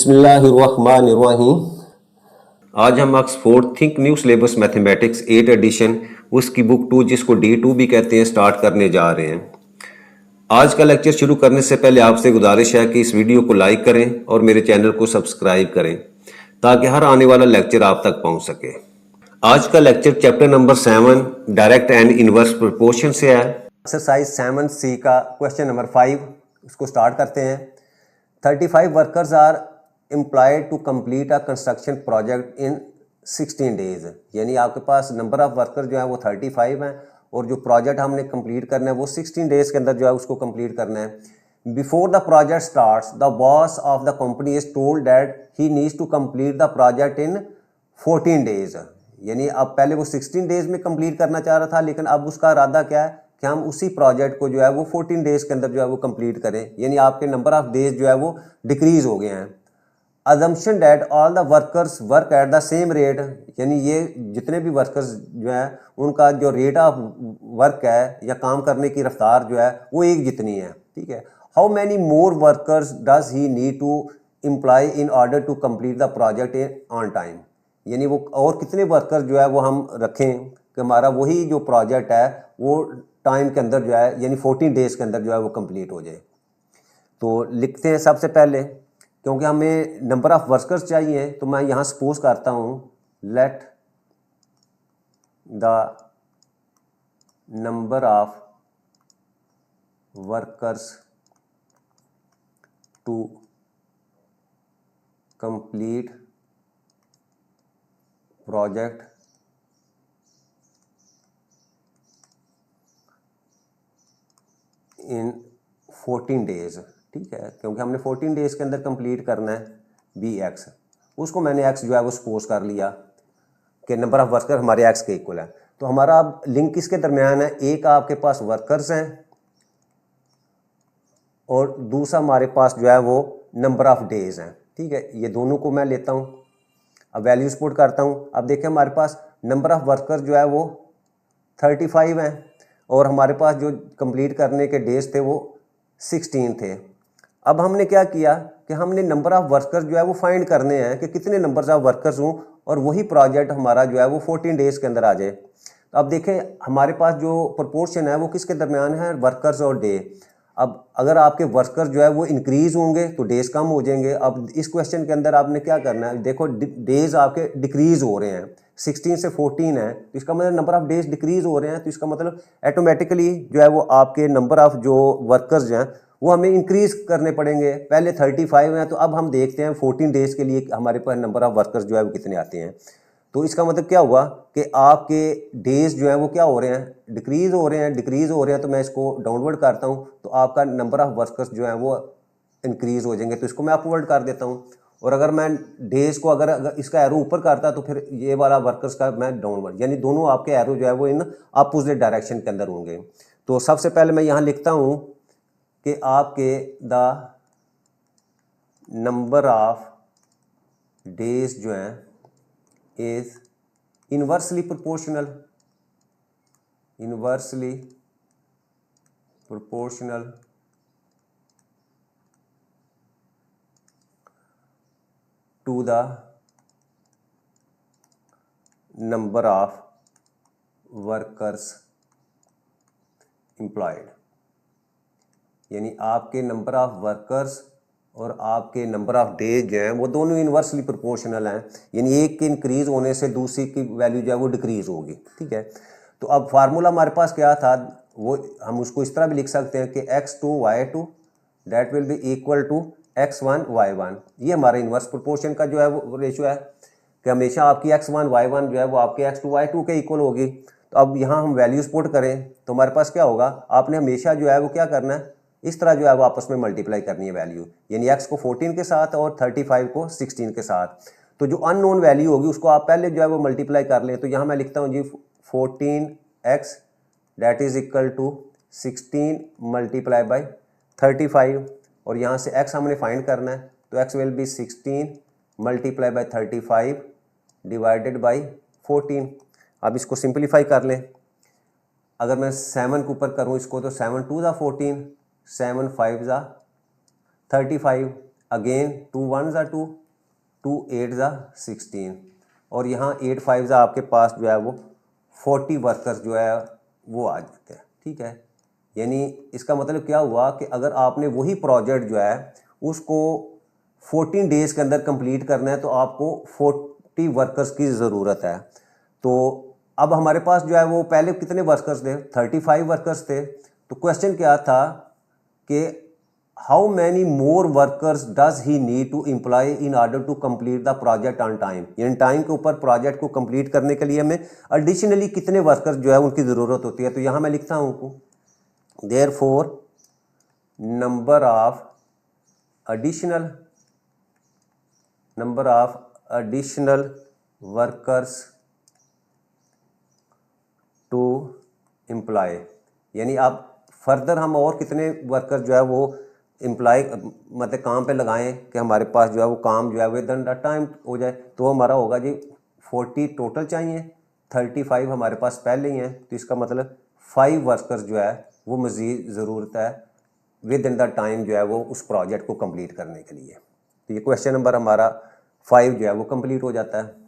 बिस्मिल्लाहिर्रहमानिर्रहीम। आज हम Oxford think new syllabus mathematics 8 edition उसकी बुक 2 जिसको D2 भी कहते हैं स्टार्ट करने जा रहे हैं। आज का लेक्चर शुरू करने से पहले आपसे गुजारिश है कि इस वीडियो को लाइक करें और मेरे चैनल को सब्सक्राइब करें ताकि हर आने वाला लेक्चर आप तक पहुंच सके। आज का lecture chapter number 7 direct and inverse proportion से है। एक्सरसाइज 7C का क्वेश्चन नंबर 5 उसको स्टार्ट करते हैं। 35 workers are employed to complete a construction project in 16 days, यानी आपके पास नंबर ऑफ वर्कर जो है वो 35 हैं और जो प्रोजेक्ट हमने कंप्लीट करना है वो 16 डेज के अंदर जो है उसको कंप्लीट करना है। Before the project starts the boss of the company is told that he needs to complete the project in 14 days, यानी अब पहले वो 16 डेज में कंप्लीट करना चाह रहा था लेकिन अब उसका इरादा क्या है कि हम उसी प्रोजेक्ट को जो है वो 14 डेज के अंदर जो है वो कंप्लीट करें, यानी आपके नंबर ऑफ डेज जो है वो डिक्रीज हो गए हैं। Assumption that all the workers work at the same rate, यानी ये जितने भी वर्कर्स जो है उनका जो रेट ऑफ वर्क है या काम करने की रफ्तार जो है वो एक जितनी है, ठीक है। How many more workers does he need to employ in order to complete the project on time, यानी वो और कितने वर्कर जो है वो हम रखें कि हमारा वही जो प्रोजेक्ट है वो टाइम के अंदर जो है यानी 14 डेज के अंदर जो है वो कंप्लीट हो जाए। तो लिखते हैं सबसे पहले, क्योंकि हमें नंबर ऑफ वर्कर्स चाहिए तो मैं यहाँ सपोज करता हूँ let the number of workers to complete project in 14 days, ठीक है, क्योंकि हमने 14 डेज के अंदर कंप्लीट करना है BX, उसको मैंने X जो है वो सपोज कर लिया कि नंबर ऑफ वर्कर हमारे X के इक्वल है। तो हमारा अब लिंक किसके दरमियान है, एक आपके पास वर्कर्स हैं और दूसरा हमारे पास जो है वो नंबर ऑफ डेज हैं, ठीक है। ये दोनों को मैं लेता हूँ, अब वैल्यूज पुट करता हूँ। अब देखिए हमारे पास नंबर ऑफ वर्कर जो है वो 35 हैं और हमारे पास जो कंप्लीट करने के डेज थे वो 16 थे। अब हमने क्या किया कि हमने नंबर ऑफ वर्कर्स जो है वो फाइंड करने हैं कि कितने नंबर्स ऑफ वर्कर्स हों और वही प्रोजेक्ट हमारा जो है वो 14 डेज के अंदर आ जाए। तो अब देखें हमारे पास जो प्रोपोर्शन है वो किसके दरमियान है, वर्कर्स और डे। अब अगर आपके वर्कर्स जो है वो इंक्रीज होंगे तो डेज कम हो जाएंगे। अब इस क्वेश्चन के अंदर आपने क्या करना है, देखो डेज आपके डिक्रीज हो रहे हैं, 16 से 14 है तो इसका मतलब नंबर ऑफ डेज डिक्रीज हो रहे हैं, तो इसका मतलब ऑटोमेटिकली जो है वो आपके नंबर ऑफ जो वर्कर्स हैं वो हमें इंक्रीज करने पड़ेंगे। पहले 35 हैं तो अब हम देखते हैं 14 डेज के लिए हमारे पास नंबर ऑफ वर्कर्स जो है वो कितने आते हैं। तो इसका मतलब क्या हुआ कि आपके डेज जो है वो क्या हो रहे हैं, डिक्रीज हो रहे हैं। तो मैं इसको डाउनवर्ड करता हूँ तो आपका नंबर ऑफ वर्कर्स जो है वो इंक्रीज हो जाएंगे, तो इसको मैं अपवर्ड कर देता हूँ। और अगर मैं डेज को अगर इसका एरो ऊपर करता तो फिर ये वाला वर्कर्स का मैं डाउनवर्ड, यानी दोनों आपके एरो जो है वो इन अपोजिट डायरेक्शन के अंदर होंगे। तो सबसे पहले मैं यहाँ लिखता हूँ कि आपके द नंबर ऑफ डेज जो हैं is inversely proportional to the number of workers employed, यानी आपके नंबर ऑफ वर्कर्स और आपके नंबर ऑफ डेज जो हैं वो दोनों इन्वर्सली प्रोपोर्शनल हैं, यानी एक के इंक्रीज होने से दूसरी की वैल्यू जो है वो डिक्रीज होगी, ठीक है। तो अब फार्मूला हमारे पास क्या था, वो हम उसको इस तरह भी लिख सकते हैं कि x2 y2 that will be equal to x1 y1। ये हमारा इन्वर्स प्रोपोर्शन का जो है वो रेशियो है कि हमेशा आपकी x1 y1 जो है वो आपके x2 y2 के इक्वल होगी। तो अब यहाँ हम वैल्यूज पुट करें तो हमारे पास क्या होगा, आपने हमेशा जो है वो क्या करना है, इस तरह जो है वो आपस में मल्टीप्लाई करनी है वैल्यू, यानी x को 14 के साथ और 35 को 16 के साथ। तो जो अननोन वैल्यू होगी उसको आप पहले जो है वो मल्टीप्लाई कर लें। तो यहाँ मैं लिखता हूँ जी 14x that is equal to 16 multiply by 35, और यहाँ से x हमने फाइंड करना है तो x will be 16 multiply by 35 divided by 14। अब इसको सिंप्लीफाई कर लें, अगर मैं 7 के ऊपर करूँ इसको तो 7 2 ज़ा 14, 7 5 ज़ा 35। अगेन 2 1 ज़ा 2, 2 8 ज़ा 16 और यहाँ 8 5 ज़ा आपके पास जो है वो 40 वर्कर्स जो है वो आ जाते हैं। ठीक है, यानी इसका मतलब क्या हुआ कि अगर आपने वही प्रोजेक्ट जो है उसको 14 डेज़ के अंदर कंप्लीट करना है तो आपको 40 वर्कर्स की ज़रूरत है। तो अब हमारे पास जो है वो पहले कितने वर्कर्स थे, 35 वर्कर्स थे। तो क्वेश्चन क्या था कि how many more workers does he need to employ in order to complete the project on time, यानी टाइम के ऊपर प्रोजेक्ट को कंप्लीट करने के लिए हमें एडिशनली कितने वर्कर्स जो है उनकी ज़रूरत होती है। तो यहाँ मैं लिखता हूँ therefore number of additional workers to employ, यानी अब फर्दर हम और कितने वर्कर जो है वो एम्प्लॉय मतलब काम पे लगाएं कि हमारे पास जो है वो काम जो है विद इन द टाइम हो जाए। तो हमारा होगा जी 40 टोटल चाहिए, 35 हमारे पास पहले ही हैं, तो इसका मतलब 5 वर्कर्स जो है वो मज़ीद ज़रूरत है विद इन द टाइम जो है वो उस प्रोजेक्ट को कंप्लीट करने के लिए। तो ये क्वेश्चन नंबर हमारा 5 जो है वो कंप्लीट हो जाता है।